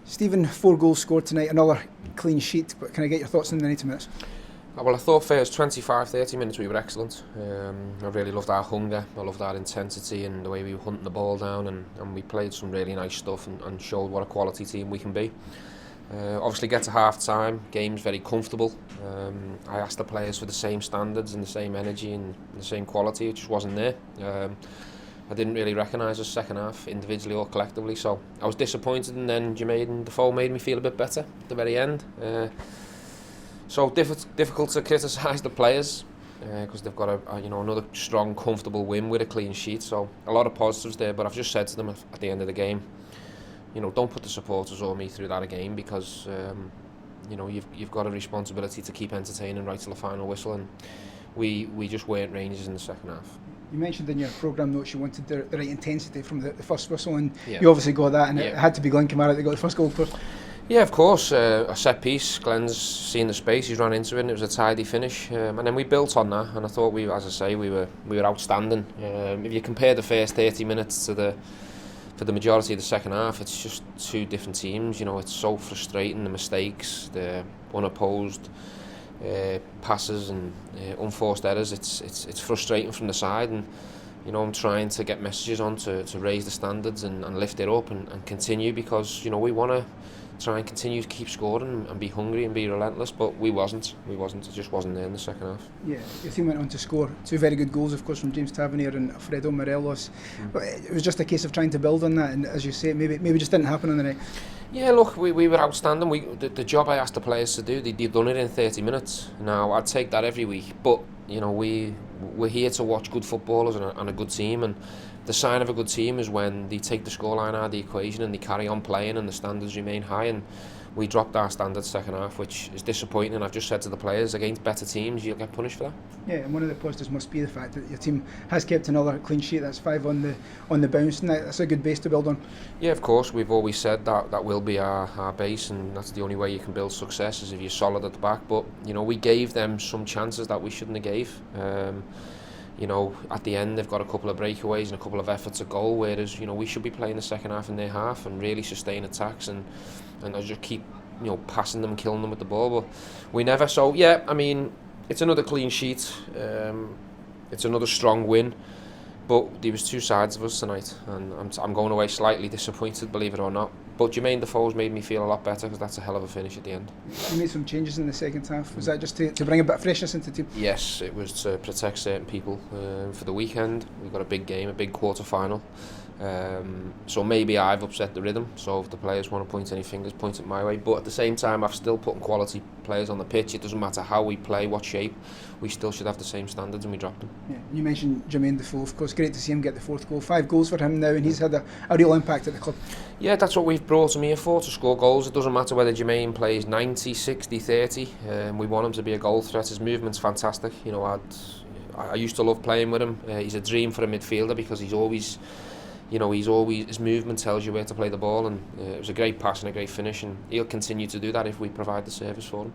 Stephen, 4 goals scored tonight, another clean sheet, but can I get your thoughts in the 90 minutes? Well, I thought first 25-30 minutes we were excellent. I really loved our hunger, I loved our intensity and the way we were hunting the ball down, and we played some really nice stuff and showed what a quality team we can be. Obviously get to half time, game's very comfortable. I asked the players for the same standards and the same energy and the same quality, it just wasn't there. I didn't really recognise the second half individually or collectively, so I was disappointed, and then Gerrard and Defoe made me feel a bit better at the very end. So difficult to criticise the players because they've got another strong, comfortable win with a clean sheet. So a lot of positives there, but I've just said to them at the end of the game, don't put the supporters or me through that again, because you've got a responsibility to keep entertaining right till the final whistle, and we just weren't Rangers in the second half. You mentioned in your programme notes you wanted the right intensity from the first whistle, and yeah. You obviously got that, and it had to be Glenn Kamara that got the first goal first. Yeah, of course. A set piece. Glenn's seen the space. He's run into it, and it was a tidy finish. And then we built on that. And I thought we were outstanding. If you compare the first 30 minutes for the majority of the second half, it's just two different teams. It's so frustrating, the mistakes, the unopposed passes and unforced errors. It's frustrating from the side, and I'm trying to get messages on to raise the standards and lift it up and continue, because we want to try and continue to keep scoring and be hungry and be relentless, but we wasn't. It just wasn't there in the second half. Yeah, your team went on to score 2 very good goals, of course, from James Tavernier and Alfredo Morelos. But it was just a case of trying to build on that, and as you say, maybe just didn't happen on the night. Yeah, look, we were outstanding. The job I asked the players to do, they've done it in 30 minutes. Now, I'd take that every week, but we're here to watch good footballers and a good team, and the sign of a good team is when they take the scoreline out of the equation and they carry on playing and the standards remain high, and we dropped our standards second half, which is disappointing, and I've just said to the players, against better teams you'll get punished for that. Yeah, and one of the positives must be the fact that your team has kept another clean sheet. That's 5 on the bounce, and that's a good base to build on. Yeah, of course, we've always said that will be our base, and that's the only way you can build success, is if you're solid at the back. But we gave them some chances that we shouldn't have gave. At the end they've got a couple of breakaways and a couple of efforts at goal, whereas we should be playing the second half in their half and really sustain attacks and just keep passing them, killing them with the ball, but we never. So yeah, I mean, it's another clean sheet, it's another strong win, but there was two sides of us tonight, and I'm going away slightly disappointed, believe it or not. But Jermaine Defoe's made me feel a lot better, because that's a hell of a finish at the end. You made some changes in the second half. Was that just to bring a bit of freshness into the team? Yes, it was to protect certain people for the weekend. We've got a big game, a big quarter-final. So maybe I've upset the rhythm, so if the players want to point any fingers, point it my way. But at the same time, I've still put quality players on the pitch. It doesn't matter how we play, what shape, we still should have the same standards, and we dropped them. Yeah, you mentioned Jermaine Defoe, of course. Great to see him get the 4th goal. 5 goals for him now, and he's had a real impact at the club. Yeah, that's what we've brought him here for, to score goals. It doesn't matter whether Jermaine plays 90, 60, 30. We want him to be a goal threat. His movement's fantastic. I used to love playing with him. He's a dream for a midfielder, because he's always his movement tells you where to play the ball, and it was a great pass and a great finish, and he'll continue to do that if we provide the service for him.